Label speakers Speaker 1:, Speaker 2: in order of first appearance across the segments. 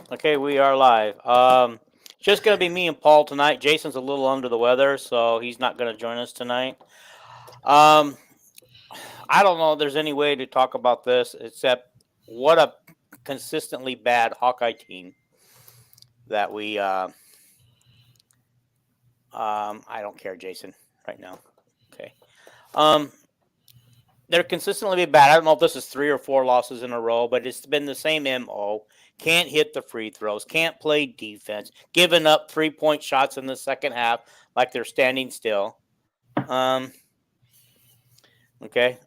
Speaker 1: Okay, we are live. Just gonna be me and Paul tonight. Jason's a little under the weather, so he's not gonna join us tonight. Um, I don't know if there's any way to talk about this except what a consistently bad Hawkeye team that we. I don't care, Jason, right now. Okay. Um, they're consistently bad. I don't know if this is 3 or 4 losses in a row, but it's been the same MO. Can't hit the free throws, can't play defense, giving up 3-point shots in the second half like they're standing still. Um, okay.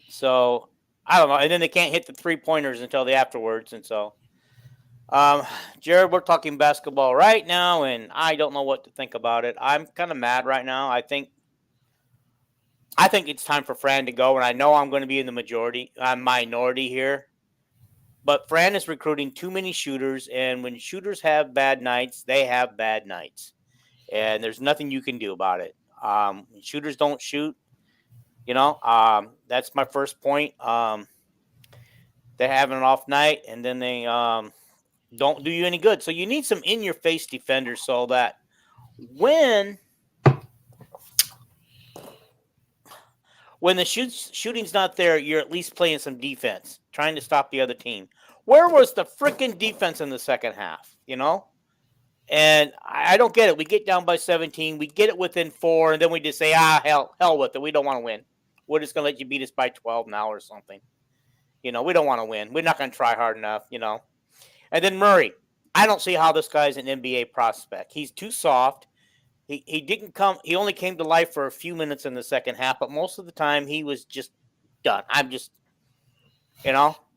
Speaker 1: So I don't know. And then they can't hit the 3 pointers until the afterwards. And so, um, Jared, we're talking basketball right now, and I don't know what to think about it. I'm kind of mad right now. I think it's time for Fran to go, and I know I'm going to be in the minority here. But Fran is recruiting too many shooters, and when shooters have bad nights, they have bad nights, and there's nothing you can do about it. When shooters don't shoot, that's my first point. They're having an off night, and then they don't do you any good. So you need some in-your-face defenders so that when the shooting's not there, you're at least playing some defense, trying to stop the other team. Where was the freaking defense in the second half? And I don't get it. We get down by 17, we get it within 4, and then we just say, hell with it. We don't want to win. We're just going to let you beat us by 12 now or something. We don't want to win. We're not going to try hard enough, And then Murray. I don't see how this guy's an NBA prospect. He's too soft. He didn't come. He only came to life for a few minutes in the second half, but most of the time he was just done.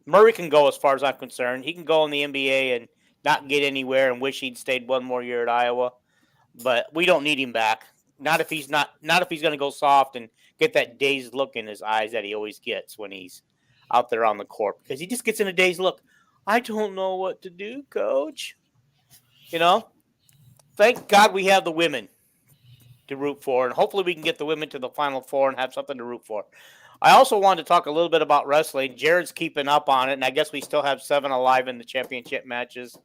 Speaker 1: Murray can go as far as I'm concerned. He can go in the NBA and not get anywhere and wish he'd stayed one more year at Iowa. But we don't need him back. Not if he's going to go soft and get that dazed look in his eyes that he always gets when he's out there on the court, because he just gets in a dazed look. I don't know what to do, coach. Thank God we have the women to root for, and hopefully we can get the women to the Final Four and have something to root for. I also wanted to talk a little bit about wrestling. Jared's keeping up on it, and I guess we still have 7 alive in the championship matches,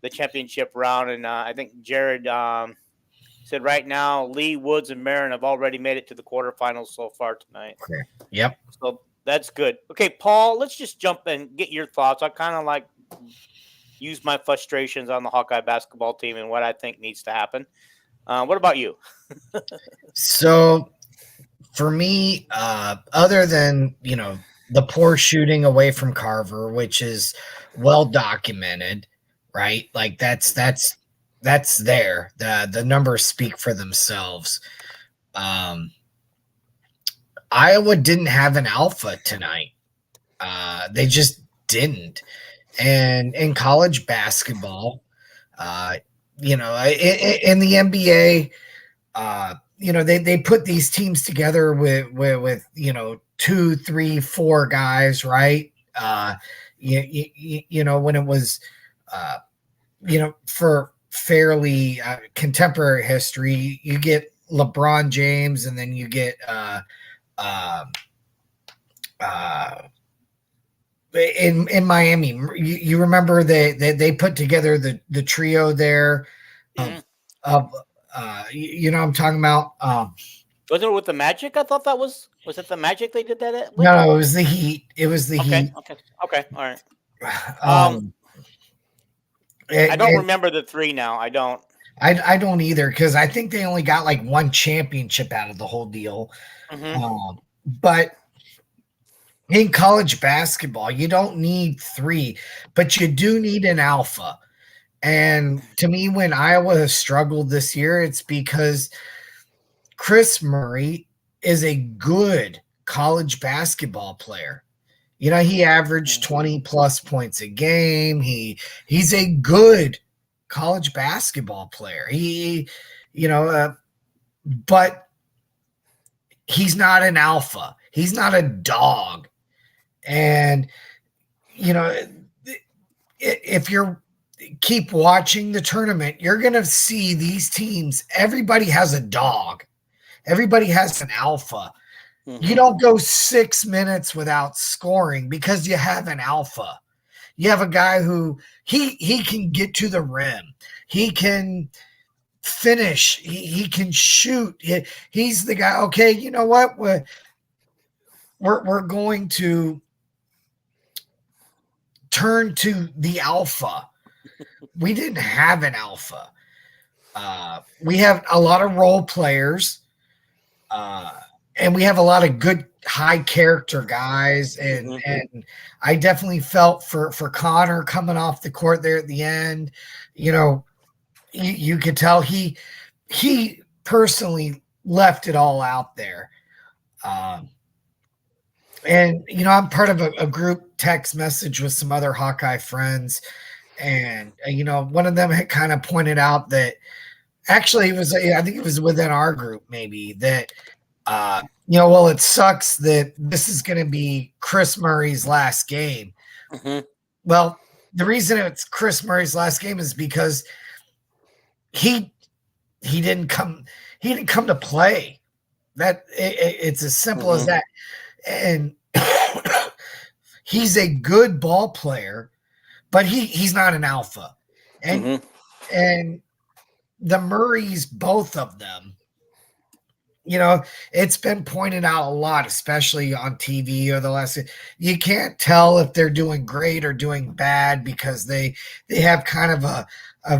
Speaker 1: the championship round, and I think Jared said right now Lee, Woods, and Marin have already made it to the quarterfinals so far tonight.
Speaker 2: Okay. Yep.
Speaker 1: So that's good. Okay, Paul, let's just jump and get your thoughts. I kind of use my frustrations on the Hawkeye basketball team and what I think needs to happen. What about you?
Speaker 2: So for me, other than, the poor shooting away from Carver, which is well documented, right? Like that's there. The numbers speak for themselves. Iowa didn't have an alpha tonight. They just didn't. And in college basketball, in the NBA, they put these teams together with 2, 3, 4 guys, right? When it was, for fairly contemporary history, you get LeBron James, and then you get in Miami. You remember they put together the trio there of I'm talking about.
Speaker 1: Was it with the Magic? I thought that was it the Magic they did that at?
Speaker 2: No, it was the Heat. It was the Heat.
Speaker 1: Okay, all right. I don't remember the 3 now. I don't.
Speaker 2: I don't either, because I think they only got 1 championship out of the whole deal.
Speaker 1: Mm-hmm.
Speaker 2: But in college basketball, you don't need 3, but you do need an alpha. And to me, when Iowa has struggled this year, it's because Chris Murray is a good college basketball player. He averaged 20 plus points a game. He's a good college basketball player. But he's not an alpha. He's not a dog. And, if you're keep watching the tournament, you're going to see these teams. Everybody has a dog. Everybody has an alpha. Mm-hmm. You don't go 6 minutes without scoring because you have an alpha. You have a guy who he can get to the rim. He can finish. He can shoot. He's the guy. Okay, you know what? We're going to turn to the alpha. We didn't have an alpha. We have a lot of role players, and we have a lot of good high character guys. And I definitely felt for Connor coming off the court there at the end. You know, you could tell he personally left it all out there. And you know, I'm part of a group text message with some other Hawkeye friends, and you know, one of them had kind of pointed out that actually it was, I think it was within our group maybe, that you know, well, it sucks that this is going to be Chris Murray's last game. Well, the reason it's Chris Murray's last game is because he didn't come to play. That it's as simple as that. And he's a good ball player, but he's not an alpha. And and the Murrays, both of them, you know, it's been pointed out a lot, especially on TV or the last. You can't tell if they're doing great or doing bad because they have kind of a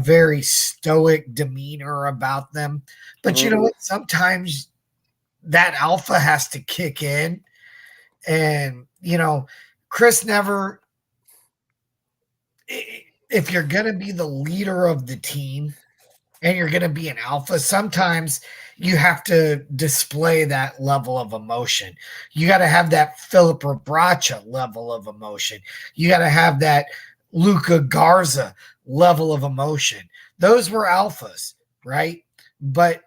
Speaker 2: very stoic demeanor about them. But you know what? Sometimes that alpha has to kick in. And, you know, Chris never, if you're going to be the leader of the team and you're going to be an alpha, sometimes you have to display that level of emotion. You got to have that Philip Rebracha level of emotion. You got to have that Luca Garza level of emotion. Those were alphas, right? But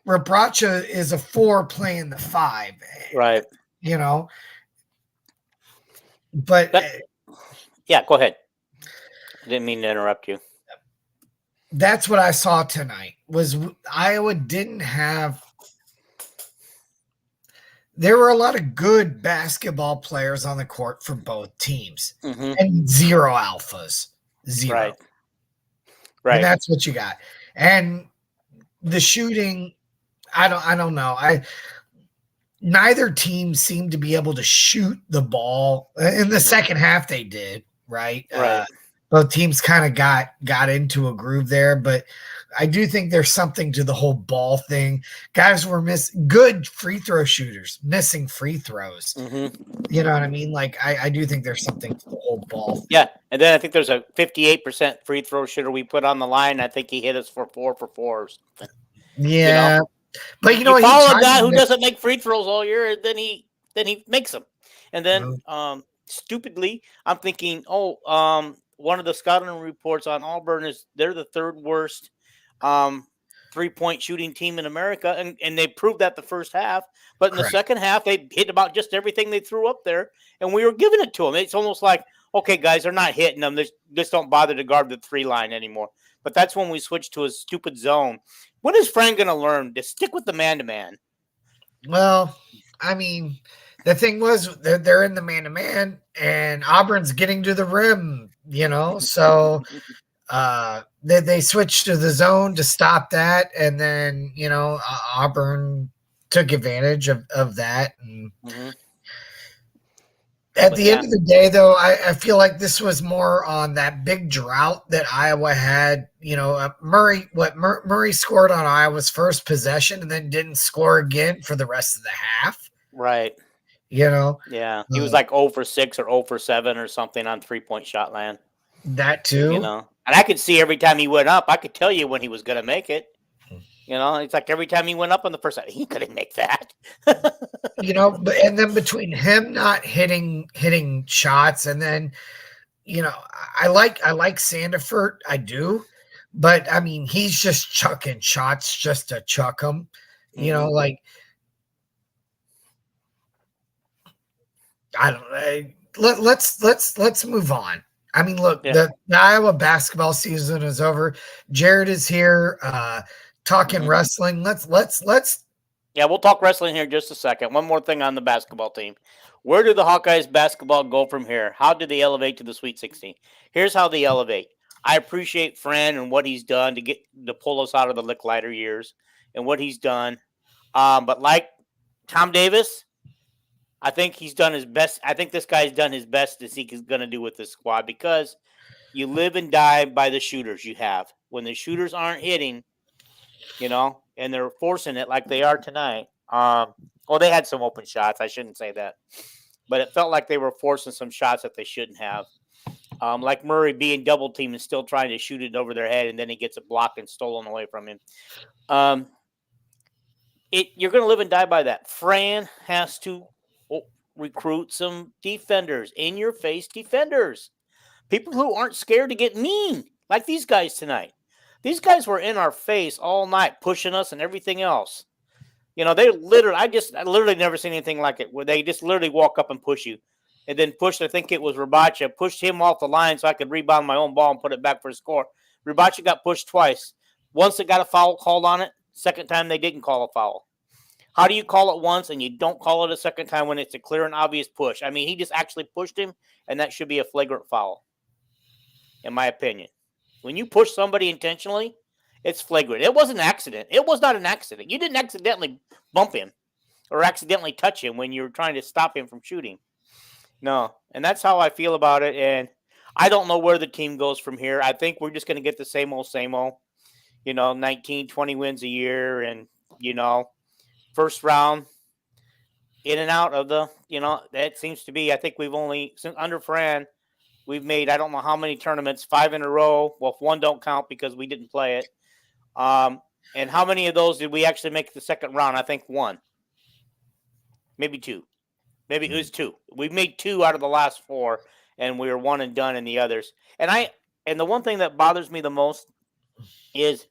Speaker 2: Rebracha is a 4 playing the 5,
Speaker 1: right?
Speaker 2: You know, but
Speaker 1: yeah, go ahead. I didn't mean to interrupt you.
Speaker 2: That's what I saw tonight. Was Iowa didn't have. There were a lot of good basketball players on the court for both teams, and zero alphas, zero. Right. And that's what you got. And the shooting. I don't know. Neither team seemed to be able to shoot the ball in the second half. They did, right? Both teams kind of got into a groove there, but I do think there's something to the whole ball thing. Guys were good free throw shooters, missing free throws. You know what I mean? Like I do think there's something to the whole ball thing.
Speaker 1: Yeah, and then I think there's a 58% free throw shooter we put on the line. I think he hit us for 4 for 4 or something.
Speaker 2: Yeah.
Speaker 1: You know?
Speaker 2: But you know,
Speaker 1: you follow a guy who doesn't make free throws all year, and then he makes them. And then stupidly, I'm thinking, one of the scouting reports on Auburn is they're the 3rd worst 3-point shooting team in America, and they proved that the first half. But in the second half, they hit about just everything they threw up there, and we were giving it to them. It's almost like, okay, guys, they're not hitting them. They just don't bother to guard the 3 line anymore. But that's when we switched to a stupid zone. When is Frank going to learn to stick with the man-to-man? Well,
Speaker 2: I mean, the thing was they're in the man-to-man, and Auburn's getting to the rim, you know. So they switched to the zone to stop that, and then, you know, Auburn took advantage of that. And at the end of the day, though, I feel like this was more on that big drought that Iowa had. You know, Murray scored on Iowa's first possession and then didn't score again for the rest of the half.
Speaker 1: Right.
Speaker 2: You know?
Speaker 1: Yeah. He was like 0 for 6 or 0 for 7 or something on 3-point shot land.
Speaker 2: That too.
Speaker 1: You know? And I could see every time he went up, I could tell you when he was going to make it. You know, it's like every time he went up on the first side, he couldn't make that.
Speaker 2: You know, and then between him not hitting shots, and then, you know, I like Sandiford, I do, but I mean, he's just chucking shots just to chuck them. You know, like I don't. Let's move on. I mean, look, the Iowa basketball season is over. Jared is here. Talking wrestling. Let's
Speaker 1: Yeah, we'll talk wrestling here in just a second. One more thing on the basketball team. Where do the Hawkeyes basketball go from here? How do they elevate to the Sweet 16? Here's how they elevate. I appreciate Fran and what he's done to pull us out of the Lick Lighter years and what he's done. But like Tom Davis, I think he's done his best. I think this guy's done his best as he's going to do with this squad because you live and die by the shooters you have. When the shooters aren't hitting, and they're forcing it like they are tonight. Well, they had some open shots. I shouldn't say that. But it felt like they were forcing some shots that they shouldn't have. Like Murray being double teamed and still trying to shoot it over their head, and then he gets a block and stolen away from him. You're going to live and die by that. Fran has to recruit some defenders, in-your-face defenders. People who aren't scared to get mean, like these guys tonight. These guys were in our face all night, pushing us and everything else. They literally, I literally never seen anything like it, where they just literally walk up and push you. And then pushed, I think it was Rabacha, pushed him off the line so I could rebound my own ball and put it back for a score. Rabacha got pushed twice. Once it got a foul called on it. Second time they didn't call a foul. How do you call it once and you don't call it a second time when it's a clear and obvious push? I mean, he just actually pushed him, and that should be a flagrant foul, in my opinion. When you push somebody intentionally, it's flagrant. It was an accident. It was not an accident. You didn't accidentally bump him or accidentally touch him when you were trying to stop him from shooting. No, and that's how I feel about it, and I don't know where the team goes from here. I think we're just going to get the same old, 19, 20 wins a year, and, first round, in and out of the, that seems to be, I think we've only, since under Fran, we've made, I don't know how many tournaments, 5 in a row. Well, if one don't count because we didn't play it. And how many of those did we actually make the second round? I think 1. Maybe 2. Maybe it was 2. We've made 2 out of the last 4, and we were 1 and done in the others. And the one thing that bothers me the most is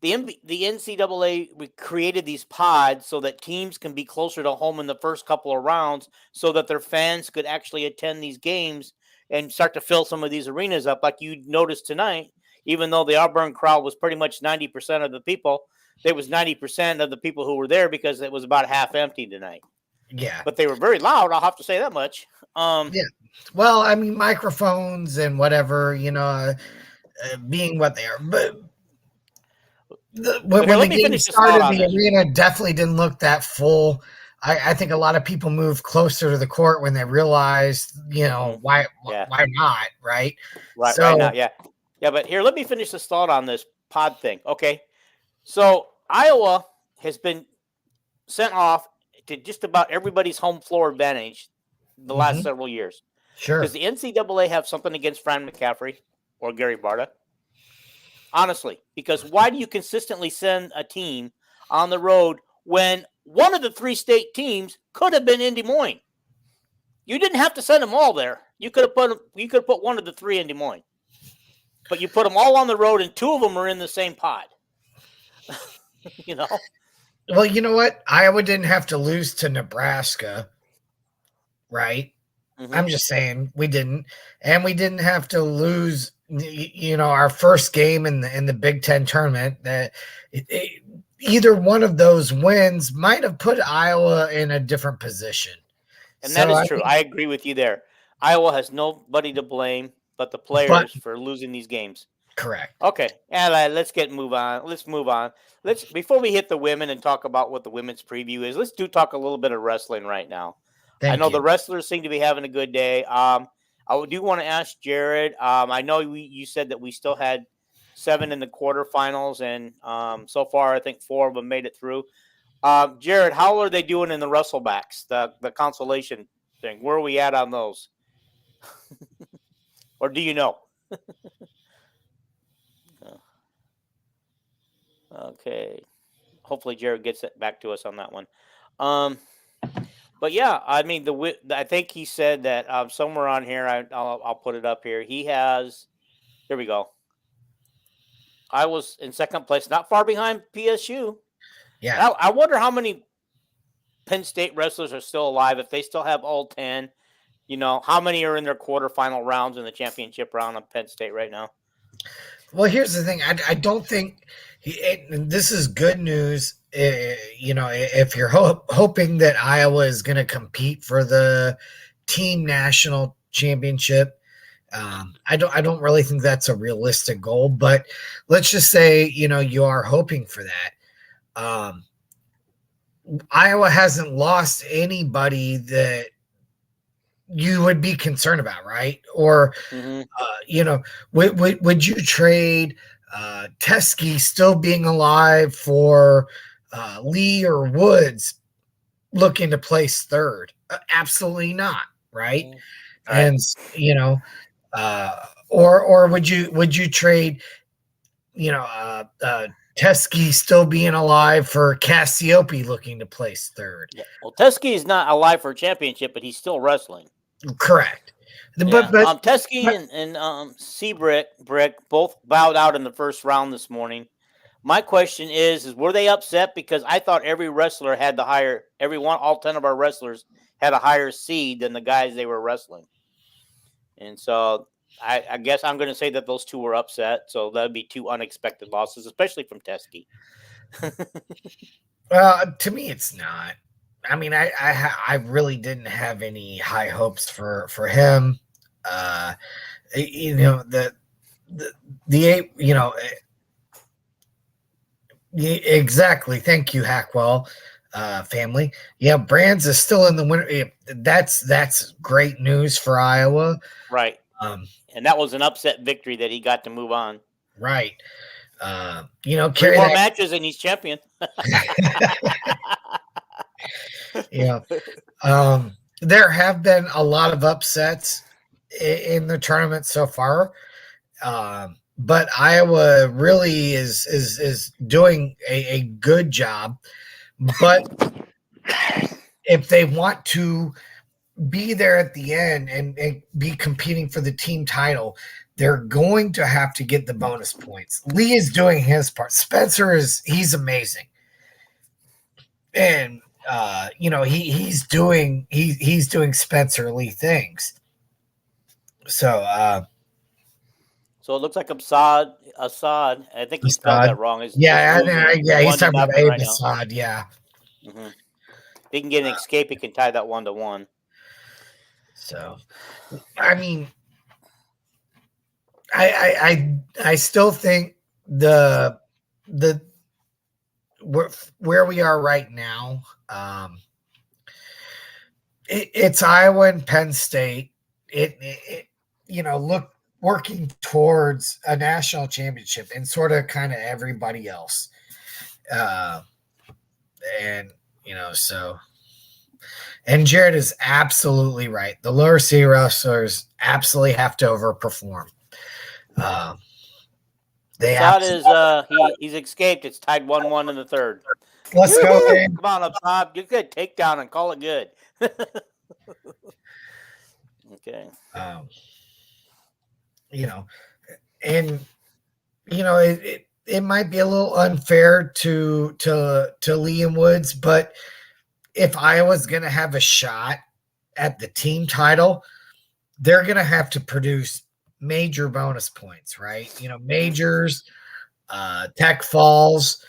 Speaker 1: the NCAA created these pods so that teams can be closer to home in the first couple of rounds so that their fans could actually attend these games and start to fill some of these arenas up. Like you noticed tonight, even though the Auburn crowd was pretty much 90% of the people, there was 90% of the people who were there because it was about half empty tonight.
Speaker 2: Yeah.
Speaker 1: But they were very loud. I'll have to say that much.
Speaker 2: Yeah. Well, I mean, microphones and whatever, being what they are. But when the game started, the arena definitely didn't look that full. I think a lot of people moved closer to the court when they realized, why not, right?
Speaker 1: Right, right now, yeah. Yeah, but here, let me finish this thought on this pod thing, okay? So Iowa has been sent off to just about everybody's home floor advantage the last several years.
Speaker 2: Sure.
Speaker 1: Does the NCAA have something against Fran McCaffrey or Gary Barta? Honestly, because why do you consistently send a team on the road when one of the 3 state teams could have been in Des Moines? You didn't have to send them all there. You could have put one of the 3 in Des Moines, but you put them all on the road, and 2 of them are in the same pod.
Speaker 2: Well, you know what? Iowa didn't have to lose to Nebraska, right? I'm just saying we didn't, and we didn't have to lose. Our first game in the Big Ten tournament. That either one of those wins might have put Iowa in a different position.
Speaker 1: And that is true. I agree with you there. Iowa has nobody to blame but the players for losing these games.
Speaker 2: Correct.
Speaker 1: Okay, and let's move on. Let's move on. Before we hit the women and talk about what the women's preview is, let's talk a little bit of wrestling right now. I know the wrestlers seem to be having a good day. I do want to ask Jared. I know you said that we still had 7 in the quarterfinals, and so far I think 4 of them made it through. Jared, how are they doing in the wrestlebacks, the consolation thing? Where are we at on those? Or do you know? Okay. Hopefully Jared gets it back to us on that one. But yeah, I mean, I think he said that somewhere on here, I'll put it up here. He has, here we go. I was in second place, not far behind PSU.
Speaker 2: Yeah.
Speaker 1: I wonder how many Penn State wrestlers are still alive. If they still have all 10, how many are in their quarterfinal rounds in the championship round of Penn State right now?
Speaker 2: Well, here's the thing. I don't think this is good news if you're hoping that Iowa is going to compete for the team national championship, I don't really think that's a realistic goal. But let's just say you are hoping for that. Iowa hasn't lost anybody that you would be concerned about, right? Or would you trade Teskey still being alive for Lee or Woods looking to place third? Absolutely not, right? And or would you trade Teskey still being alive for Cassiope looking to place third?
Speaker 1: Yeah. Well, Teskey is not alive for a championship, but he's still wrestling.
Speaker 2: Correct.
Speaker 1: Yeah. But Teskey and Seabrick both bowed out in the first round this morning. My question is were they upset because I thought every wrestler had all 10 of our wrestlers had a higher seed than the guys they were wrestling. And so I guess I'm going to say that those two were upset. So that'd be two unexpected losses, especially from Teskey.
Speaker 2: To me, it's not. I mean, I really didn't have any high hopes for him. Exactly. Thank you, Hackwell family. Yeah, Brands is still in the winner. That's great news for Iowa.
Speaker 1: Right. And that was an upset victory that he got to move on.
Speaker 2: Right.
Speaker 1: Carry more matches and he's champion.
Speaker 2: Yeah. There have been a lot of upsets in the tournament so far. But Iowa really is doing a good job. But if they want to be there at the end and be competing for the team title, they're going to have to get the bonus points. Lee is doing his part. Spencer he's amazing. And he's doing Spencer Lee things. So
Speaker 1: it looks like Assad. I think he spelled that wrong.
Speaker 2: He's talking about Assad. Yeah.
Speaker 1: Mm-hmm. If he can get an escape, he can tie that 1-1.
Speaker 2: So, I mean, I still think the where we are right now, it's Iowa and Penn State. Working towards a national championship and sort of kind of everybody else. And Jared is absolutely right. The lower C wrestlers absolutely have to overperform.
Speaker 1: He's escaped. It's tied 1-1 in the third.
Speaker 2: Let's go, man.
Speaker 1: Come on up, Bob. Get good. Takedown and call it good. Okay.
Speaker 2: It might be a little unfair to Lee and Woods, but if Iowa's going to have a shot at the team title, they're going to have to produce major bonus points, right? Majors, tech falls.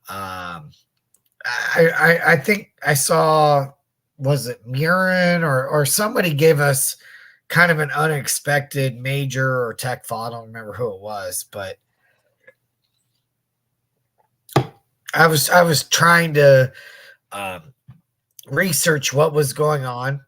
Speaker 2: I think I saw, was it Murin or somebody gave us kind of an unexpected major or tech fall. I don't remember who it was, but I was trying to research what was going on.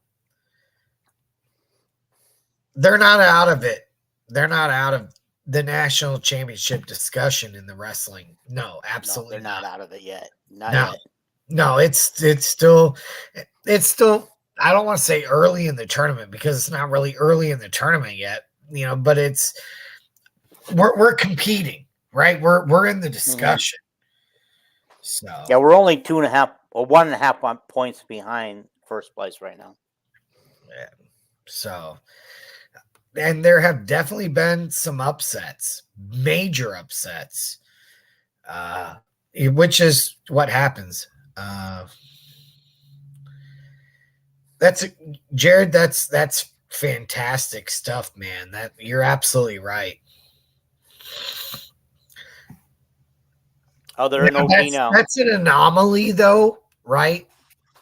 Speaker 2: They're not out of it. They're not out of the national championship discussion in the wrestling. No, absolutely
Speaker 1: they're not out of it yet. Not
Speaker 2: yet. No, it's still I don't want to say early in the tournament because it's not really early in the tournament yet, but we're competing, right? We're in the discussion. So
Speaker 1: yeah, we're only 2.5 or 1.5 points behind first place right now.
Speaker 2: Yeah. So, and there have definitely been some upsets, major upsets, which is what happens. Jared. That's fantastic stuff, man. That you're absolutely right.
Speaker 1: Oh, they're in OT now.
Speaker 2: That's an anomaly, though, right?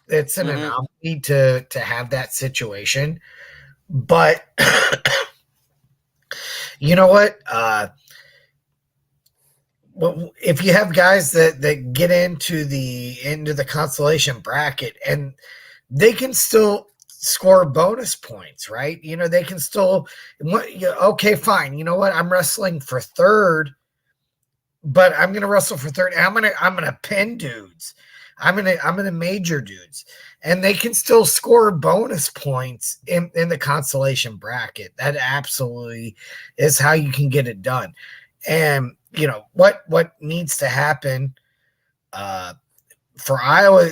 Speaker 2: It's an
Speaker 1: Mhm.
Speaker 2: anomaly to have that situation. But you know what? If you have guys that get into the consolation bracket and they can still score bonus points, right? You know, they can still okay, fine. You know what? I'm wrestling for third, but I'm gonna wrestle for third. I'm gonna pin dudes. I'm gonna major dudes, and they can still score bonus points in the consolation bracket. That absolutely is how you can get it done. And you know what needs to happen for Iowa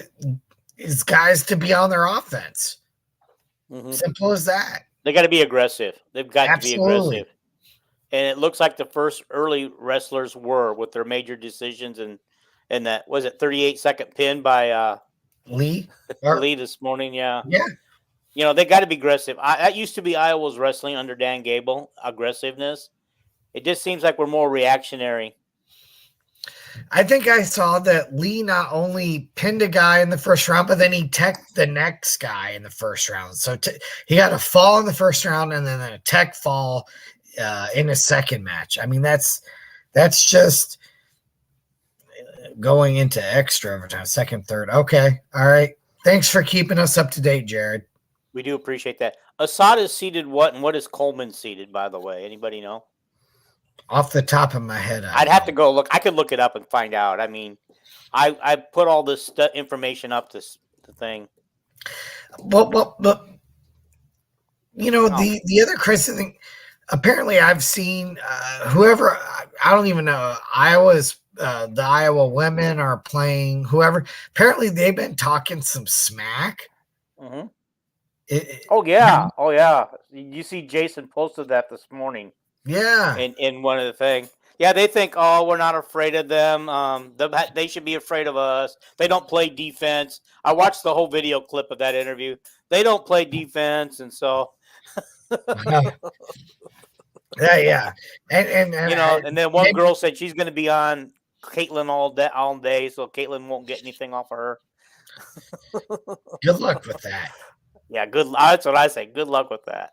Speaker 2: is guys to be on their offense.
Speaker 1: Mhm.
Speaker 2: Simple as that.
Speaker 1: They got to be aggressive. They've got to be
Speaker 2: Absolutely.
Speaker 1: aggressive. And it looks like the first early wrestlers were with their major decisions and that was it 38-second pin by
Speaker 2: Lee.
Speaker 1: Lee this morning. Yeah.
Speaker 2: Yeah.
Speaker 1: You know, they got to be aggressive. That used to be Iowa's wrestling under Dan Gable, aggressiveness. It just seems like we're more reactionary.
Speaker 2: I think I saw that Lee not only pinned a guy in the first round, but then he teched the next guy in the first round. So he got a fall in the first round and then a tech fall in his second match. I mean, that's just going into extra overtime, second, third. Okay. All right. Thanks for keeping us up to date, Jared.
Speaker 1: We do appreciate that. Assad is seated what, and what is Coleman seated, by the way? Anybody know?
Speaker 2: Off the top of my head,
Speaker 1: I'd have to go look. I could look it up and find out. I mean, I put all this information up to the thing.
Speaker 2: But you know, the other crazy thing, apparently I've seen whoever, I don't even know, Iowa's the Iowa women are playing whoever. Apparently they've been talking some smack.
Speaker 1: Mm-hmm. Oh yeah. You see, Jason posted that this morning.
Speaker 2: Yeah.
Speaker 1: In one of the things. Yeah, they think, oh, we're not afraid of them. They should be afraid of us. They don't play defense. I watched the whole video clip of that interview. They don't play defense, and so.
Speaker 2: yeah. And
Speaker 1: you know, and then one girl said she's going to be on Caitlin all day, so Caitlin won't get anything off of her.
Speaker 2: Good luck with that.
Speaker 1: Yeah, good. That's what I say. Good luck with that.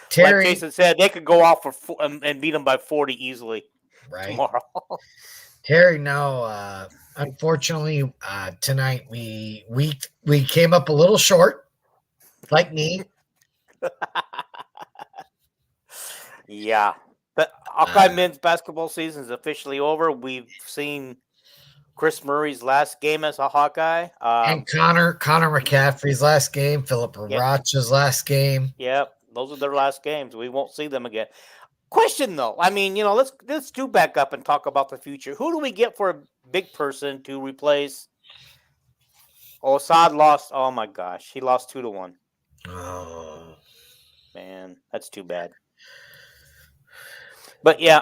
Speaker 2: Terry,
Speaker 1: like Jason said, they could go off and beat them by 40 easily tomorrow.
Speaker 2: Terry, no. Unfortunately, tonight we came up a little short, like me.
Speaker 1: Yeah. But Hawkeye men's basketball season is officially over. We've seen Chris Murray's last game as a Hawkeye.
Speaker 2: And Connor McCaffrey's last game, Philip Racha's last game.
Speaker 1: Yep. Those are their last games. We won't see them again. Question though, I mean, you know, let's do back up and talk about the future. Who do we get for a big person to replace? Oh, Assad lost. Oh my gosh, he lost 2-1.
Speaker 2: Oh
Speaker 1: man, that's too bad. But yeah,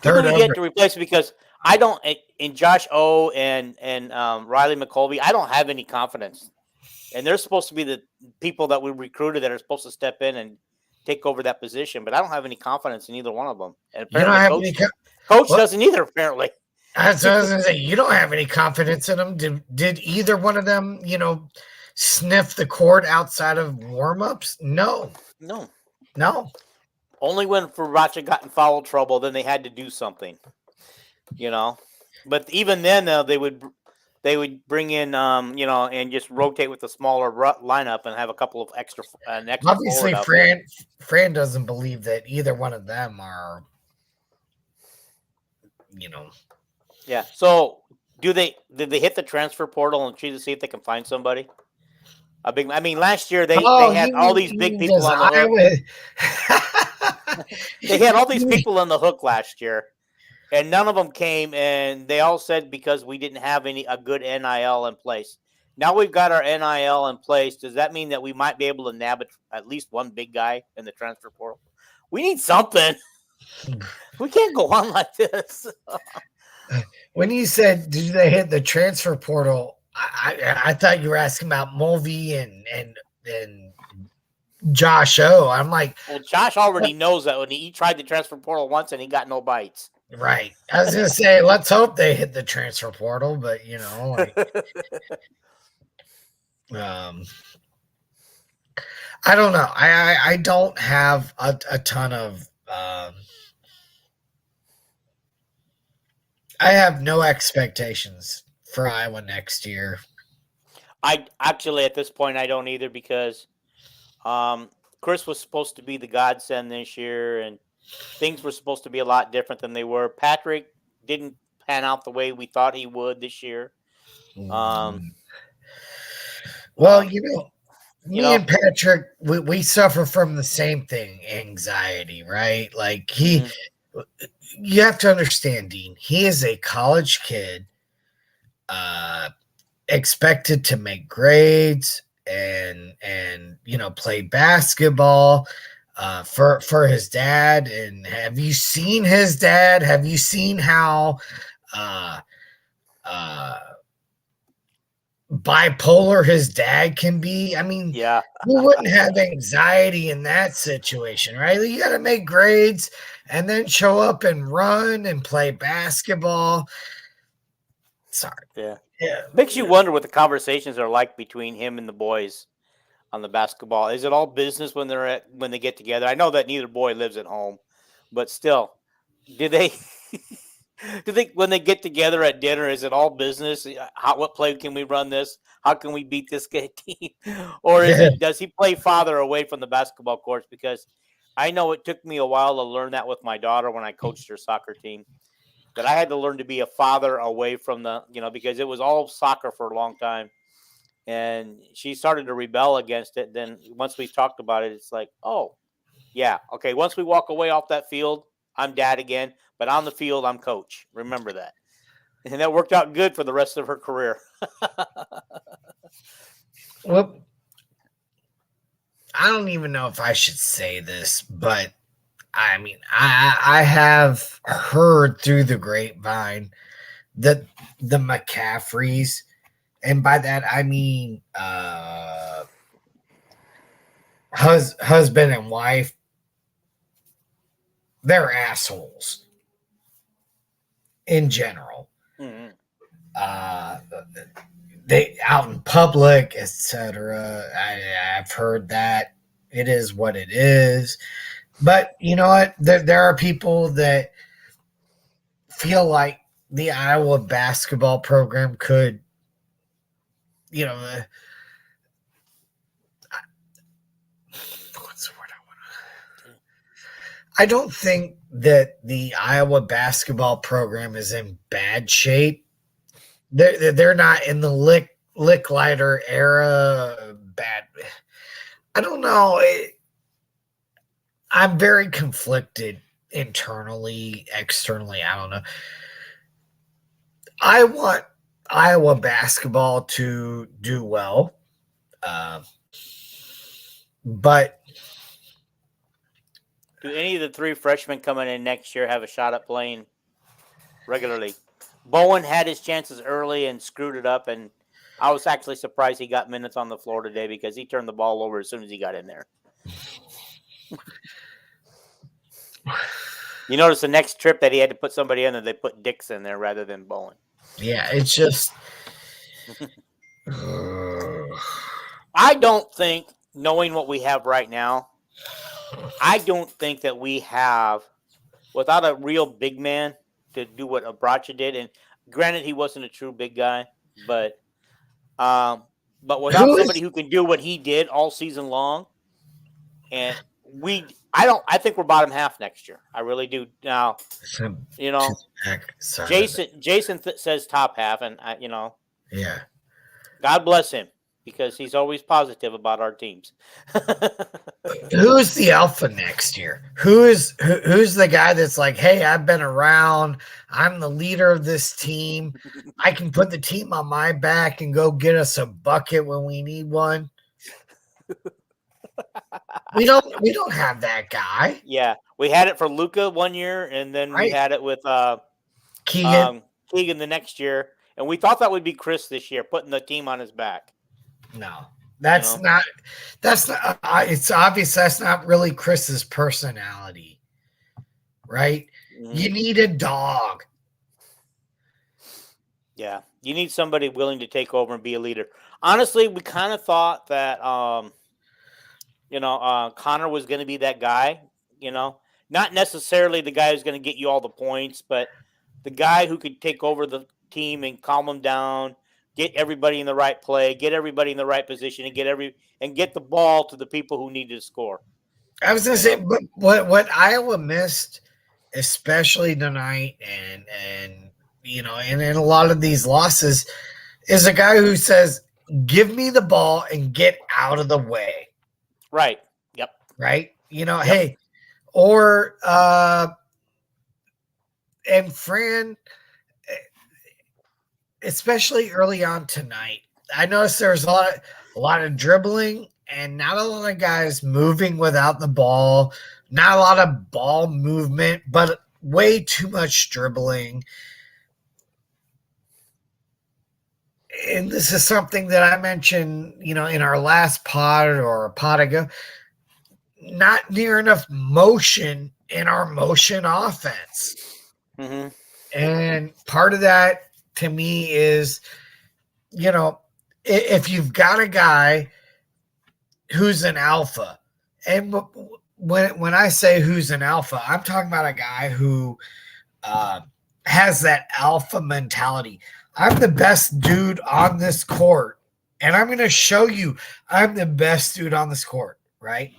Speaker 1: who do we get to replace it? Because I don't in Josh O and Riley McColby, I don't have any confidence. And they're supposed to be the people that we recruited that are supposed to step in and take over that position, but I don't have any confidence in either one of them. And apparently coach doesn't either, apparently.
Speaker 2: That's what I was going to say. You don't have any confidence in them. Did either one of them, you know, sniff the court outside of warm-ups? No.
Speaker 1: Only when Racha got in foul trouble, then they had to do something, you know. But even then, they would bring in, you know, and just rotate with a smaller lineup and have a couple of extra.
Speaker 2: Obviously, Fran doesn't believe that either one of them are, you know.
Speaker 1: Yeah. So, did they hit the transfer portal and try to see if they can find somebody? I mean, last year they had all these big people on the hook. They had all these people on the hook last year. And none of them came, and they all said because we didn't have a good NIL in place. Now we've got our NIL in place. Does that mean that we might be able to nab at least one big guy in the transfer portal? We need something. We can't go on like this.
Speaker 2: When you said, did they hit the transfer portal, I thought you were asking about Mulvey and Josh O. I'm like,
Speaker 1: well, Josh already knows that when he tried the transfer portal once and he got no bites.
Speaker 2: Right. I was gonna say, let's hope they hit the transfer portal, but um, I don't know. I don't have a ton of. I have no expectations for Iowa next year.
Speaker 1: I actually, at this point, I don't either because Chris was supposed to be the godsend this year, and things were supposed to be a lot different than they were. Patrick didn't pan out the way we thought he would this year. Um,
Speaker 2: Well,
Speaker 1: um, you
Speaker 2: me
Speaker 1: know,
Speaker 2: and Patrick, we suffer from the same thing, anxiety, right? Like
Speaker 1: mhm.
Speaker 2: you have to understand, Dean, he is a college kid, expected to make grades and play basketball for his dad. And have you seen his dad? Have you seen how uh, uh, bipolar his dad can be? I mean,
Speaker 1: Yeah,
Speaker 2: you wouldn't have anxiety in that situation, right? You got to make grades and then show up and run and play basketball. Sorry.
Speaker 1: yeah.
Speaker 2: Yeah.
Speaker 1: Makes you wonder what the conversations are like between him and the boys on the basketball. Is it all business when they get together? I know that neither boy lives at home, but still, do they do they when they get together at dinner? Is it all business? What play can we run this? How can we beat this team? Or does he play farther away from the basketball courts? Because I know it took me a while to learn that with my daughter when I coached her soccer team. That I had to learn to be a father away from because it was all soccer for a long time, and she started to rebel against it. Then once we talked about it, it's like, oh yeah, okay. Once we walk away off that field, I'm dad again, but on the field, I'm coach. Remember that, and that worked out good for the rest of her career.
Speaker 2: Well, I don't even know if I should say this, but I mean, I have heard through the grapevine that the McCaffreys, and by that I mean husband and wife, they're assholes in general.
Speaker 1: Mm-hmm.
Speaker 2: Uh, they out in public, etc. I've heard that it is what it is. But you know what? There are people that feel like the Iowa basketball program could, you know, what's the word I want to? I don't think that the Iowa basketball program is in bad shape. They're not in the lick lighter era. Bad. I don't know. I'm very conflicted internally, externally. I don't know. I want Iowa basketball to do well, uh, but
Speaker 1: Do any of the three freshmen coming in next year have a shot at playing regularly? Bowen had his chances early and screwed it up, and I was actually surprised he got minutes on the floor today because he turned the ball over as soon as he got in there. You notice the next trip that he had to put somebody in there, they put Dix in there rather than Bowen.
Speaker 2: yeah, it's just.
Speaker 1: I don't think, knowing what we have right now, I don't think that we have, without a real big man to do what Abracha did, and granted he wasn't a true big guy, but without somebody who can do what he did all season long, and I think we're bottom half next year. I really do. Now, Jason says top half, and
Speaker 2: yeah.
Speaker 1: God bless him because he's always positive about our teams.
Speaker 2: Who's the alpha next year? Who's the guy that's like, hey, I've been around. I'm the leader of this team. I can put the team on my back and go get us a bucket when we need one. We don't have that guy.
Speaker 1: Yeah, we had it for Luca one year, and then we had it with
Speaker 2: Keegan
Speaker 1: the next year, and we thought that would be Chris this year, putting the team on his back.
Speaker 2: No, that's not. That's not. It's obvious that's not really Chris's personality, right? You need a dog.
Speaker 1: Yeah, you need somebody willing to take over and be a leader. Honestly, we kind of thought that Connor was going to be that guy. Not necessarily the guy who's going to get you all the points, but the guy who could take over the team and calm them down, get everybody in the right play, get everybody in the right position, and get the ball to the people who need to score.
Speaker 2: I was going to say, but what Iowa missed, especially tonight, and in a lot of these losses, is a guy who says, "Give me the ball and get out of the way."
Speaker 1: Right. Yep.
Speaker 2: Right. Hey, or and Fran, especially early on tonight, I noticed there was a lot of dribbling and not a lot of guys moving without the ball, not a lot of ball movement, but way too much dribbling. And this is something that I mentioned, in our last pod or a pod ago, not near enough motion in our motion offense.
Speaker 1: Mm-hmm.
Speaker 2: And part of that to me is, if you've got a guy who's an alpha, and when I say who's an alpha, I'm talking about a guy who has that alpha mentality. I'm the best dude on this court, and I'm going to show you I'm the best dude on this court, right?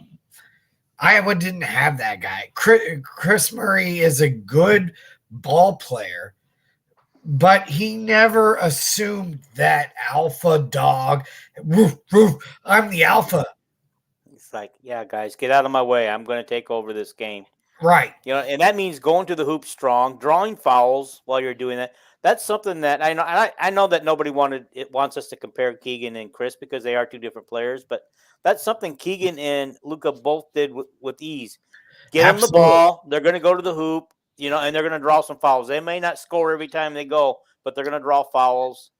Speaker 2: Iowa didn't have that guy. Chris Murray is a good ball player, but he never assumed that alpha dog. Woof, woof, I'm the alpha.
Speaker 1: It's like, yeah, guys, get out of my way. I'm going to take over this game.
Speaker 2: Right.
Speaker 1: And that means going to the hoop strong, drawing fouls while you're doing that. That's something that I know. I know that nobody wants us to compare Keegan and Chris because they are two different players, but that's something Keegan and Luka both did with ease. Get them the ball. They're going to go to the hoop, and they're going to draw some fouls. They may not score every time they go, but they're going to draw fouls,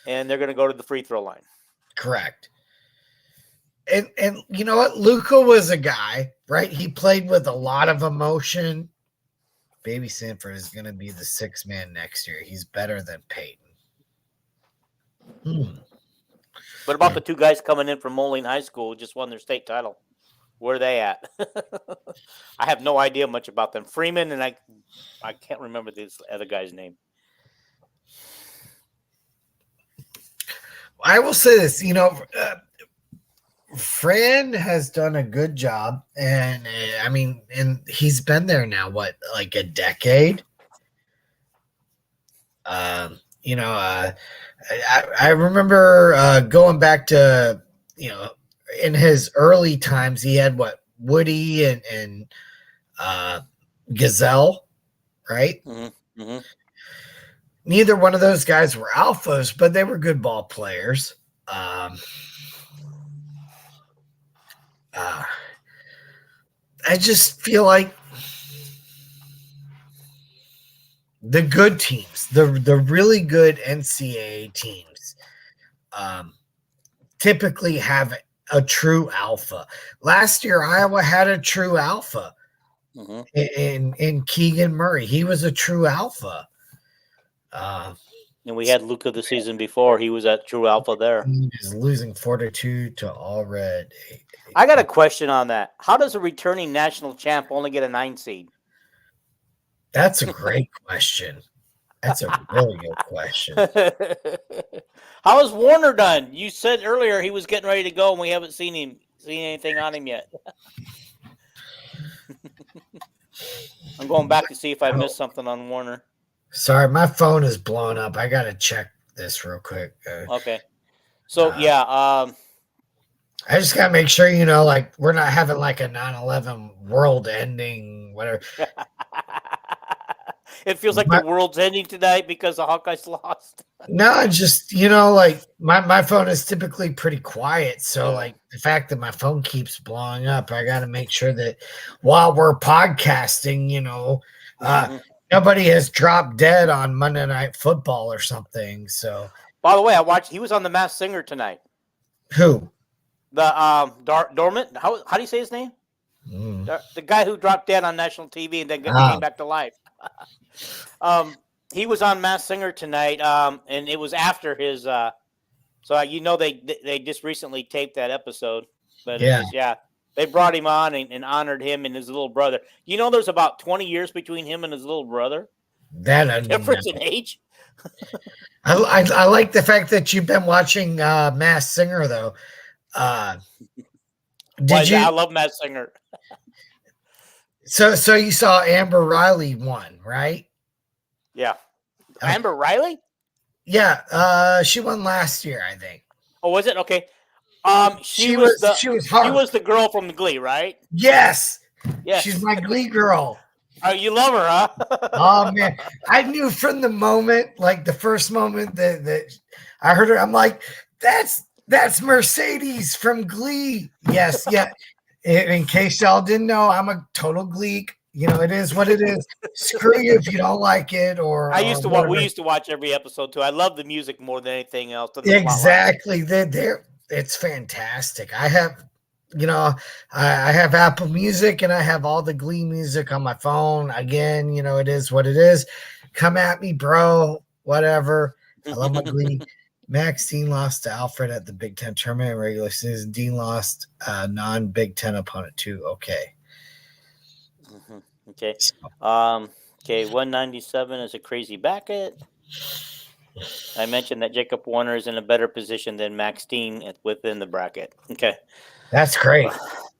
Speaker 1: and they're going to go to the free throw line.
Speaker 2: Correct. And you know what? Luka was a guy, right? He played with a lot of emotion. Baby Sanford is going to be the sixth man next year. He's better than Peyton.
Speaker 1: What about the two guys coming in from Moline High School who just won their state title? Where are they at? I have no idea much about them. Freeman and I can't remember this other guy's name.
Speaker 2: I will say this, Fran has done a good job, and and he's been there now, like a decade? I remember going back to, in his early times, he had Woody and Gazelle, right?
Speaker 1: Mm-hmm. Mm-hmm.
Speaker 2: Neither one of those guys were alphas, but they were good ball players. I just feel like the good teams, the really good NCAA teams, typically have a true alpha. Last year, Iowa had a true alpha in Keegan Murray. He was a true alpha.
Speaker 1: And we had Luka the season before. He was at true alpha there.
Speaker 2: He was losing 4-2 to All Red.
Speaker 1: I got a question on that. How does a returning national champ only get a 9 seed?
Speaker 2: That's a great question. That's a really good question.
Speaker 1: How is Warner done? You said earlier he was getting ready to go, and we haven't seen anything on him yet. I'm going back to see if I missed something on Warner.
Speaker 2: Sorry, my phone is blowing up. I got to check this real quick.
Speaker 1: Okay. So,
Speaker 2: I just got to make sure, we're not having like a 9/11 world ending, whatever.
Speaker 1: It feels like the world's ending tonight because the Hawkeyes lost.
Speaker 2: No, just, my phone is typically pretty quiet. So, the fact that my phone keeps blowing up, I got to make sure that while we're podcasting, nobody has dropped dead on Monday Night Football or something. So,
Speaker 1: by the way, he was on The Masked Singer tonight.
Speaker 2: Who?
Speaker 1: The Dormant. How do you say his name?
Speaker 2: Mm.
Speaker 1: The guy who dropped dead on national TV and then
Speaker 2: Ah,
Speaker 1: came back to life. He was on Masked Singer tonight, and it was after his. So they just recently taped that episode, but it
Speaker 2: yeah,
Speaker 1: was they brought him on and honored him and his little brother. There's about 20 years between him and his little brother.
Speaker 2: that I didn't know.
Speaker 1: Difference in age.
Speaker 2: I like the fact that you've been watching Mass Singer though. Uh,
Speaker 1: Why
Speaker 2: did
Speaker 1: is that? I
Speaker 2: you?
Speaker 1: love Masked Singer.
Speaker 2: So you saw Amber Riley won, right?
Speaker 1: Yeah,
Speaker 2: Okay.
Speaker 1: Amber Riley.
Speaker 2: Yeah, she won last year, I think.
Speaker 1: Oh, was it okay?
Speaker 2: She was
Speaker 1: she was the girl from the Glee, right?
Speaker 2: Yes,
Speaker 1: Yes.
Speaker 2: she's my Glee girl.
Speaker 1: Oh, you love her, huh?
Speaker 2: Oh man, I knew from the moment, like the first moment that I heard her, I'm like, that's Mercedes from Glee. Yes, yeah. In case y'all didn't know, I'm a total Gleek. It is what it is. Screw you if you don't like it, or
Speaker 1: I used to watch. We
Speaker 2: whatever.
Speaker 1: used to watch every episode too. I love the music more than anything else. Than the plot line.
Speaker 2: Exactly. It's fantastic. I have, I have Apple Music and I have all the Glee music on my phone. Again, it is what it is. Come at me, bro. Whatever. I love my Glee. Max Dean lost to Alfred at the Big Ten tournament regular season. Dean lost non-Big Ten opponent too. Okay.
Speaker 1: Mm-hmm. Okay.
Speaker 2: So,
Speaker 1: Okay. 197 is a crazy bracket. I mentioned that Jacob Warner is in a better position than Max Dean within the bracket. Okay.
Speaker 2: that's great.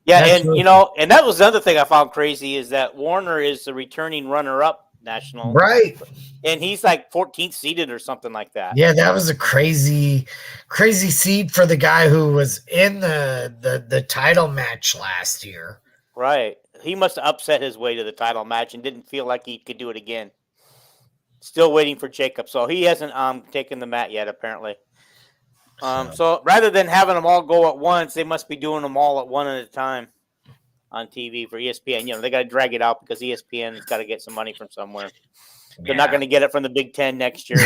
Speaker 1: Yeah,
Speaker 2: That's
Speaker 1: and
Speaker 2: really
Speaker 1: and that was the other thing I found crazy is that Warner is the returning runner-up national,
Speaker 2: right.
Speaker 1: and he's like 14th seeded or something like that.
Speaker 2: Yeah, that was a crazy seed for the guy who was in the title match last year.
Speaker 1: Right. He must have upset his way to the title match and didn't feel like he could do it again. Still waiting for Jacob. So he hasn't taken the mat yet, apparently. So rather than having them all go at once, they must be doing them all at one at a time on TV for ESPN. They got to drag it out because ESPN has got to get some money from somewhere. They're not going to get it from the Big Ten next year.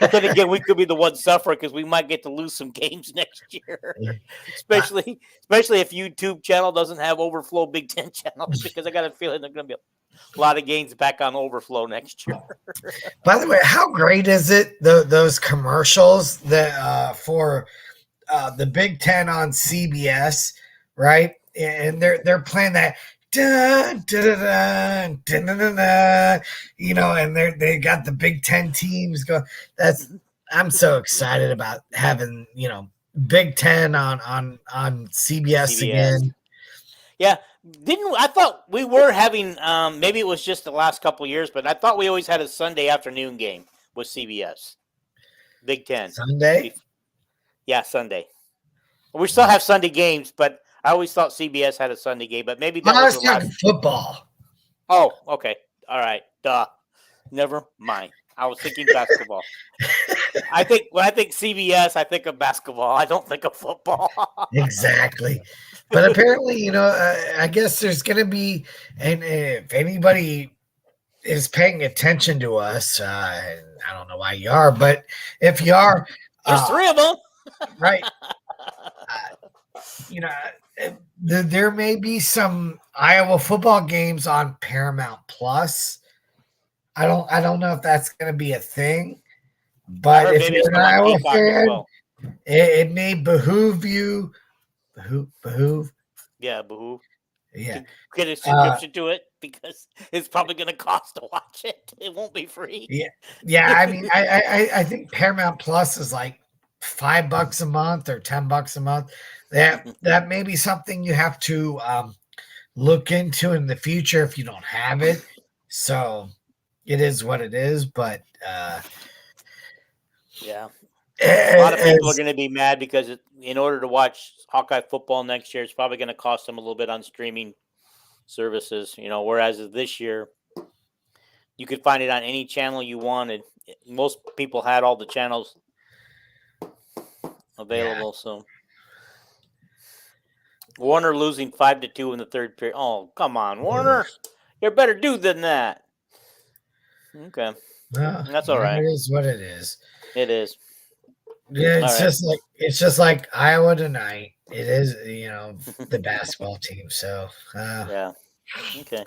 Speaker 1: But then again, we could be the ones suffering because we might get to lose some games next year. especially if YouTube channel doesn't have Overflow Big Ten channels, because I got a feeling there's going to be a lot of games back on Overflow next year.
Speaker 2: By the way, how great is it those commercials that for the Big Ten on CBS, right? And they're playing that. Dun, dun, dun, dun, dun, dun, dun, and they got the Big Ten teams going. I'm so excited about having Big Ten on CBS again.
Speaker 1: Yeah, I thought we were having maybe it was just the last couple of years, but I thought we always had a Sunday afternoon game with CBS. Big Ten
Speaker 2: Sunday.
Speaker 1: Yeah, Sunday. We still have Sunday games, but I always thought CBS had a Sunday game, but maybe that was the
Speaker 2: talking football.
Speaker 1: Oh, okay. All right. Duh. Never mind. I was thinking basketball. When I think CBS, I think of basketball. I don't think of football.
Speaker 2: Exactly. But apparently, I guess there's going to be, and if anybody is paying attention to us, I don't know why you are, but if you are,
Speaker 1: there's three of them,
Speaker 2: right? There may be some Iowa football games on Paramount Plus. I don't know if that's going to be a thing, but if you're an Iowa fan, it may behoove you. Behoove.
Speaker 1: Yeah, behoove.
Speaker 2: Yeah.
Speaker 1: To get a subscription to it because it's probably going to cost to watch it. It won't be free.
Speaker 2: Yeah. I mean, I think Paramount Plus is like $5 a month or $10 a month. That may be something you have to look into in the future if you don't have it. So it is what it is, but
Speaker 1: yeah. A lot of people are going to be mad because in order to watch Hawkeye football next year, it's probably going to cost them a little bit on streaming services, whereas this year you could find it on any channel you wanted. Most people had all the channels available. Yeah. So Warner losing 5-2 in the third period. Oh, come on, Warner. You're a better dude than that. Okay. That's all right.
Speaker 2: It is what it is.
Speaker 1: It is.
Speaker 2: Yeah, it's just like Iowa tonight. It is, the basketball team. So,
Speaker 1: Yeah. Okay.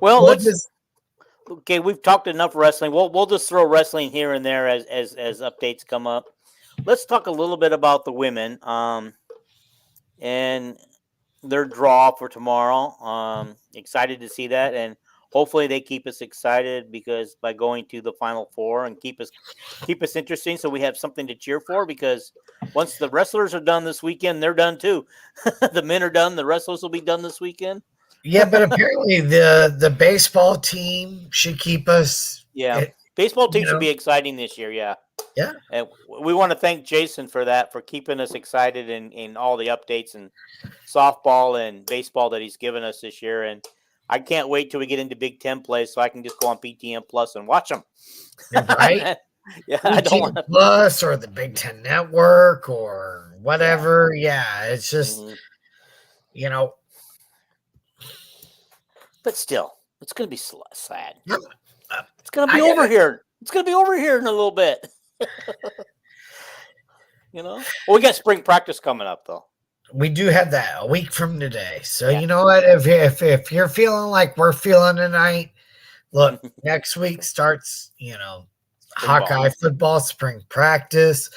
Speaker 1: Well,
Speaker 2: what does
Speaker 1: okay. We've talked enough wrestling. We'll just throw wrestling here and there as updates come up. Let's talk a little bit about the women. And their draw for tomorrow. Excited to see that, and hopefully they keep us excited because by going to the Final Four and keep us interesting, so we have something to cheer for. Because once the wrestlers are done this weekend, they're done too. The men are done. The wrestlers will be done this weekend.
Speaker 2: Yeah, but apparently the baseball team should keep us.
Speaker 1: Yeah, baseball team
Speaker 2: You
Speaker 1: should
Speaker 2: know,
Speaker 1: be exciting this year. Yeah.
Speaker 2: yeah,
Speaker 1: And we want to thank Jason for that, for keeping us excited in all the updates and softball and baseball that he's given us this year. And I can't wait till we get into Big Ten play so I can just go on PTN Plus and watch them.
Speaker 2: right.
Speaker 1: Yeah, I don't want
Speaker 2: 18
Speaker 1: to.
Speaker 2: Plus or the Big Ten Network or
Speaker 1: Yeah.
Speaker 2: whatever. Yeah, it's just
Speaker 1: Mm-hmm. But still, it's going to be sad. It's going to be over here. It's going to be over here in a little bit. Well, we got spring practice coming up though.
Speaker 2: We do have that a week from today. So
Speaker 1: Yeah.
Speaker 2: you know what? If you're feeling like we're feeling tonight, look, next week starts, Hawkeye football spring practice.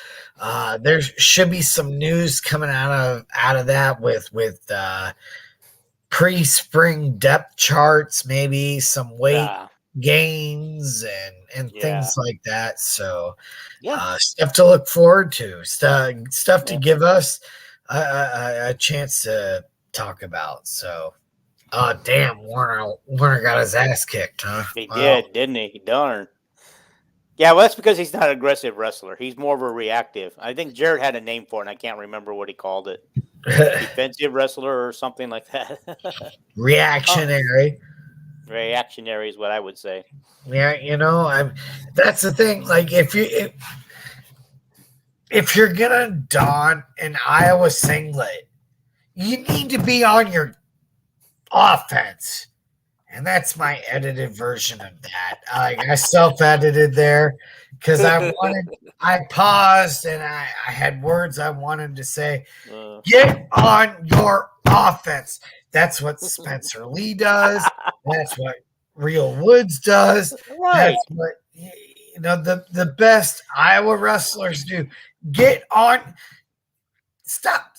Speaker 2: There should be some news coming out of that with pre-spring depth charts, maybe some weight gains and things like that. So stuff to look forward to, stuff to give us a chance to talk about. So damn, Warner got his ass kicked, huh?
Speaker 1: He did, didn't he? Darn. Yeah, well, that's because he's not an aggressive wrestler. He's more of a reactive. I think Jared had a name for it, and I can't remember what he called it. Defensive wrestler or something like that.
Speaker 2: Reactionary.
Speaker 1: Reactionary is what I would say.
Speaker 2: Yeah, that's the thing. Like if you're gonna don an Iowa singlet, you need to be on your offense. And that's my edited version of that. I self-edited there because I paused and I had words I wanted to say. Get on your offense. That's what Spencer Lee does. That's what Real Woods does.
Speaker 1: Right.
Speaker 2: That's what the best Iowa wrestlers do. Get on. Stop.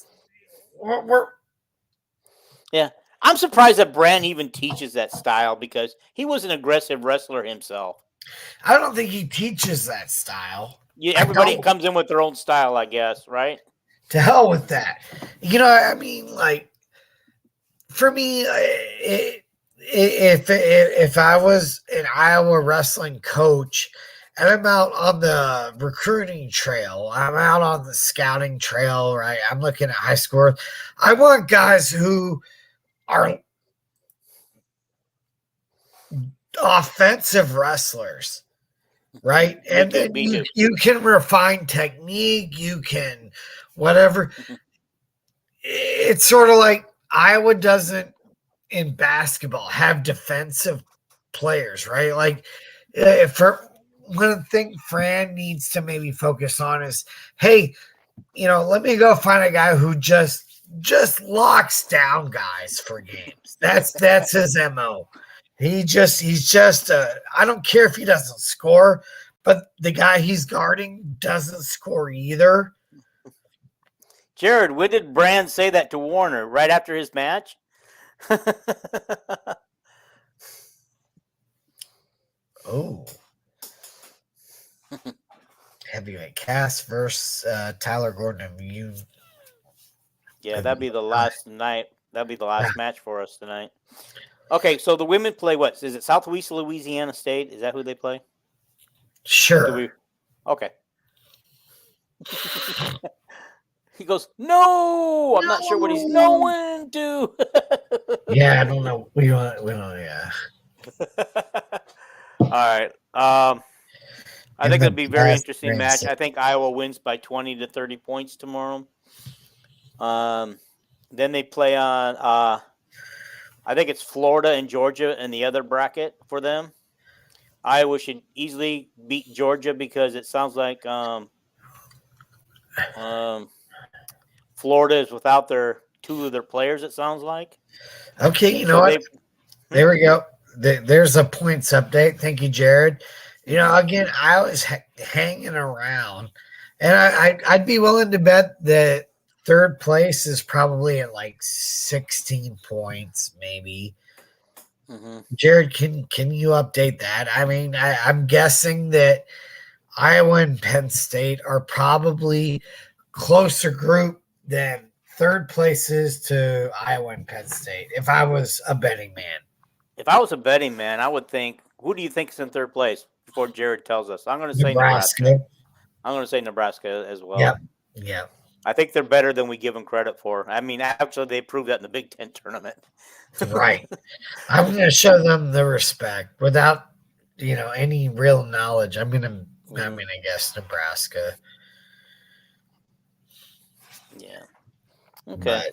Speaker 1: Yeah. I'm surprised that Brand even teaches that style because he was an aggressive wrestler himself.
Speaker 2: I don't think he teaches that style.
Speaker 1: Yeah, everybody comes in with their own style, I guess, right?
Speaker 2: To hell with that. Like for me, if I was an Iowa wrestling coach and I'm out on the recruiting trail, I'm out on the scouting trail, right? I'm looking at high scores. I want guys who are offensive wrestlers, right? And then you can refine technique, you can whatever. It's sort of like Iowa doesn't in basketball have defensive players, right? Like for one thing Fran needs to maybe focus on is, hey, let me go find a guy who just locks down guys for games. That's his MO. He's just I don't care if he doesn't score, but the guy he's guarding doesn't score either.
Speaker 1: Jared, when did Brand say that to Warner? Right after his match?
Speaker 2: Oh. Heavyweight Cass versus Tyler Gordon.
Speaker 1: Yeah, that'd be the last night. That'd be the last match for us tonight. Okay, so the women play what? Is it Southwest Louisiana State? Is that who they play?
Speaker 2: Sure.
Speaker 1: Okay. He goes, no, I'm not sure what he's going to.
Speaker 2: Yeah, I don't know. We don't, yeah.
Speaker 1: All right. I think it'll be a very interesting match. I think Iowa wins by 20 to 30 points tomorrow. Then they play on, I think it's Florida and Georgia in the other bracket for them. Iowa should easily beat Georgia because it sounds like Florida is without two of their players. It sounds like.
Speaker 2: Okay, you know
Speaker 1: So
Speaker 2: what?
Speaker 1: they.
Speaker 2: There we go. There's a points update. Thank you, Jared. You know,
Speaker 1: Mhm.
Speaker 2: again, I was hanging around, and I'd be willing to bet that third place is probably at like 16 points, maybe.
Speaker 1: Mhm.
Speaker 2: Jared, can you update that? I mean, I'm guessing that Iowa and Penn State are probably closer group than third places to Iowa and Penn State. If I was a betting man,
Speaker 1: If I was a betting man, I would think, who do you think is in third place before Jared tells us? I'm going to say Nebraska.
Speaker 2: Nebraska.
Speaker 1: I'm going to say Nebraska as well.
Speaker 2: Yep. Yep.
Speaker 1: I think they're better than we give them credit for. I mean, actually, they proved that in the Big Ten tournament.
Speaker 2: Right. I'm going to show them the respect without, any real knowledge. I'm going to guess Nebraska.
Speaker 1: Yeah. Okay.
Speaker 2: But,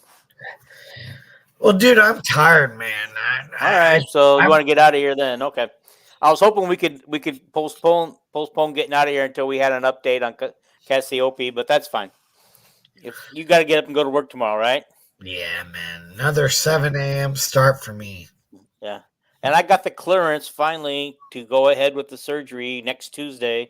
Speaker 2: well, dude, I'm tired, man.
Speaker 1: All right. So you want to get out of here then? Okay. I was hoping we could postpone getting out of here until we had an update on Cassiope, but that's fine. If you got to get up and go to work tomorrow, right?
Speaker 2: Yeah, man. Another 7 a.m. start for me.
Speaker 1: Yeah. And I got the clearance finally to go ahead with the surgery next Tuesday.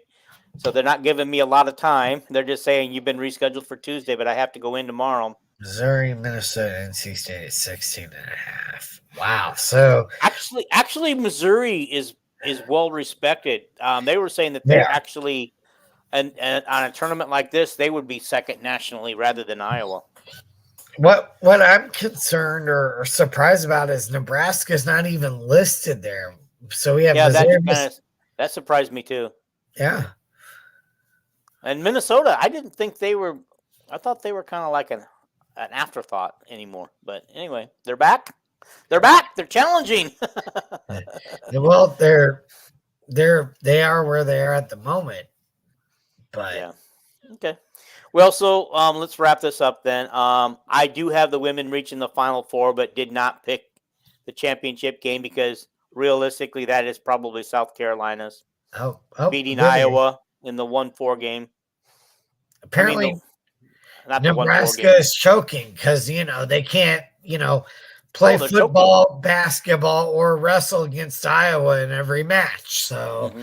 Speaker 1: So they're not giving me a lot of time. They're just saying you've been rescheduled for Tuesday, but I have to go in tomorrow.
Speaker 2: Missouri, Minnesota, NC State is 16 and a half. Wow. So
Speaker 1: actually Missouri is well respected. They were saying that they're actually and on a tournament like this, they would be second nationally rather than Iowa.
Speaker 2: What I'm concerned or surprised about is Nebraska's not even listed there. So we have Missouri.
Speaker 1: That surprised me too.
Speaker 2: Yeah.
Speaker 1: And Minnesota, I didn't think they were. I thought they were kind of like an afterthought anymore. But anyway, they're back. They're back. They're challenging.
Speaker 2: Well, they are where they are at the moment. But
Speaker 1: yeah. Okay. Well, so let's wrap this up then. I do have the women reaching the Final Four, but did not pick the championship game because realistically, that is probably South Carolina's beating Iowa in the 1-4 game.
Speaker 2: Apparently, Nebraska is choking because they can't play football, choking. Basketball, or wrestle against Iowa in every match. So.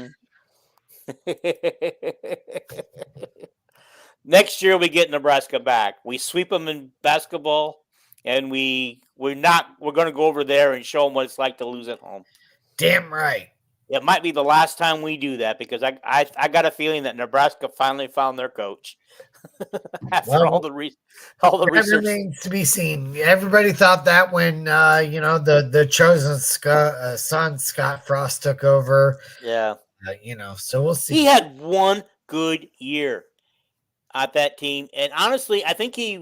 Speaker 1: Next year we get Nebraska back. We sweep them in basketball, and we're going to go over there and show them what it's like to lose at home.
Speaker 2: Damn right.
Speaker 1: It might be the last time we do that because I got a feeling that Nebraska finally found their coach after all the research.
Speaker 2: Remains to be seen. Everybody thought that when the chosen son Scott Frost took over.
Speaker 1: Yeah.
Speaker 2: So we'll see.
Speaker 1: He had one good year at that team, and honestly, I think he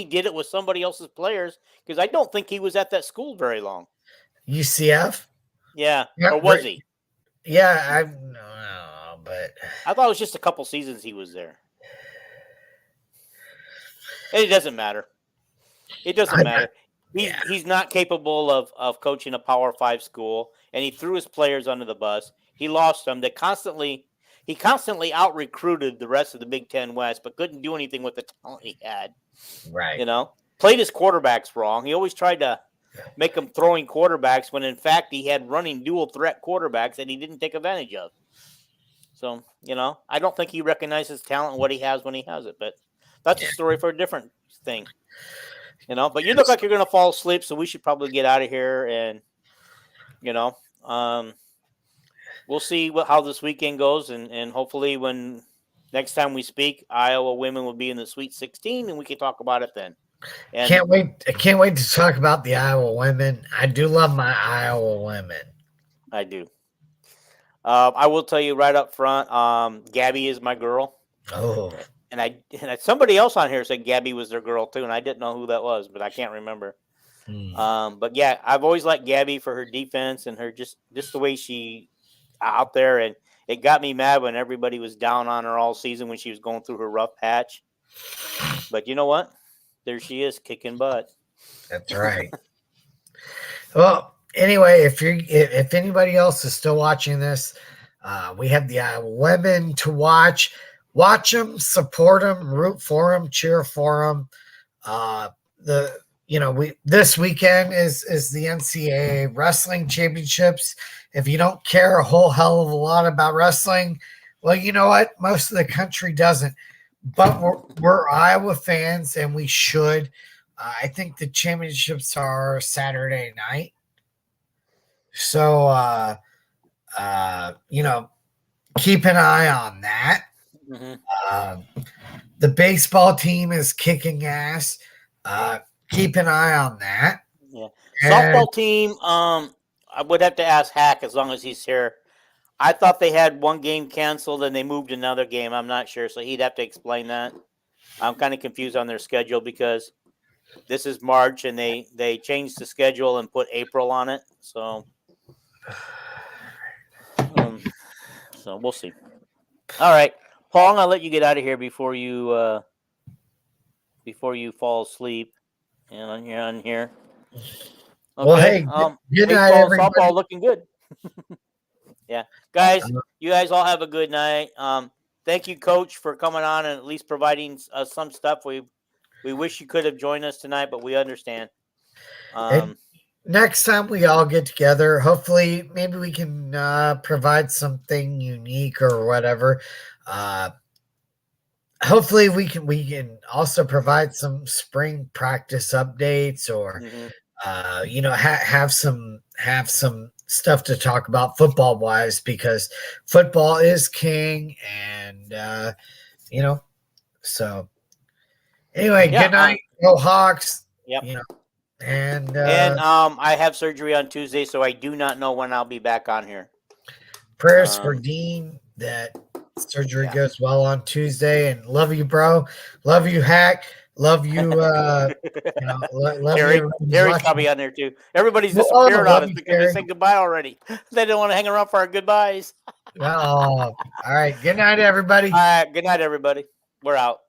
Speaker 1: did it with somebody else's players because I don't think he was at that school very long.
Speaker 2: UCF.
Speaker 1: Yeah, or was he?
Speaker 2: Yeah, I don't know, but
Speaker 1: I thought it was just a couple seasons he was there. And it doesn't matter. It doesn't matter. He's not capable of coaching a Power 5 school, and he threw his players under the bus. He lost them. He constantly out-recruited the rest of the Big Ten West, but couldn't do anything with the talent he had.
Speaker 2: Right.
Speaker 1: Played his quarterbacks wrong. He always tried to make them throwing quarterbacks when, in fact, he had running dual-threat quarterbacks that he didn't take advantage of. So, I don't think he recognizes talent and what he has when he has it, but that's a story for a different thing. But you look like you're going to fall asleep, so we should probably get out of here and, we'll see how this weekend goes, and hopefully when next time we speak, Iowa women will be in the Sweet 16, and we can talk about it then. And
Speaker 2: I can't wait to talk about the Iowa women. I do love my Iowa women.
Speaker 1: I do. I will tell you right up front, Gabby is my girl.
Speaker 2: Oh.
Speaker 1: And somebody else on here said Gabby was their girl too, and I didn't know who that was, but I can't remember. But yeah, I've always liked Gabby for her defense and her just the way she out there, and it got me mad when everybody was down on her all season when she was going through her rough patch. But you know what? There she is, kicking butt.
Speaker 2: That's right. Well, anyway, if anybody else is still watching this, we have the Iowa women to watch. Watch them, support them, root for them, cheer for them. The we this weekend is the NCAA wrestling championships. If you don't care a whole hell of a lot about wrestling, well, you know what? Most of the country doesn't. But we're Iowa fans, and we should. I think the championships are Saturday night. So, keep an eye on that. The baseball team is kicking ass. Keep an eye on that.
Speaker 1: Yeah. Softball team, I would have to ask Hack as long as he's here. I thought they had one game canceled and they moved another game. I'm not sure, so he'd have to explain that. I'm kind of confused on their schedule because this is March and they changed the schedule and put April on it. So, so we'll see. All right, Paul, I'm gonna let you get out of here before you fall asleep. And you're on here. Okay.
Speaker 2: Well, hey, good night, everybody.
Speaker 1: Softball looking good. Yeah, guys, you guys all have a good night. Thank you, Coach, for coming on and at least providing us some stuff. We wish you could have joined us tonight, but we understand.
Speaker 2: Next time we all get together, hopefully, maybe we can provide something unique or whatever. Hopefully, we can also provide some spring practice updates, or have some stuff to talk about football wise, because football is king, and so anyway, good night, go Hawks.
Speaker 1: Yep.
Speaker 2: And
Speaker 1: I have surgery on Tuesday, so I do not know when I'll be back on here.
Speaker 2: Prayers for Dean that surgery goes well on Tuesday, and love you, bro. Love you, Hack. Love you. Love
Speaker 1: Terry's probably on there too. Everybody's disappeared on us because they said goodbye already. They didn't want to hang around for our goodbyes.
Speaker 2: All right. Good night, everybody.
Speaker 1: All right. Good night, everybody. We're out.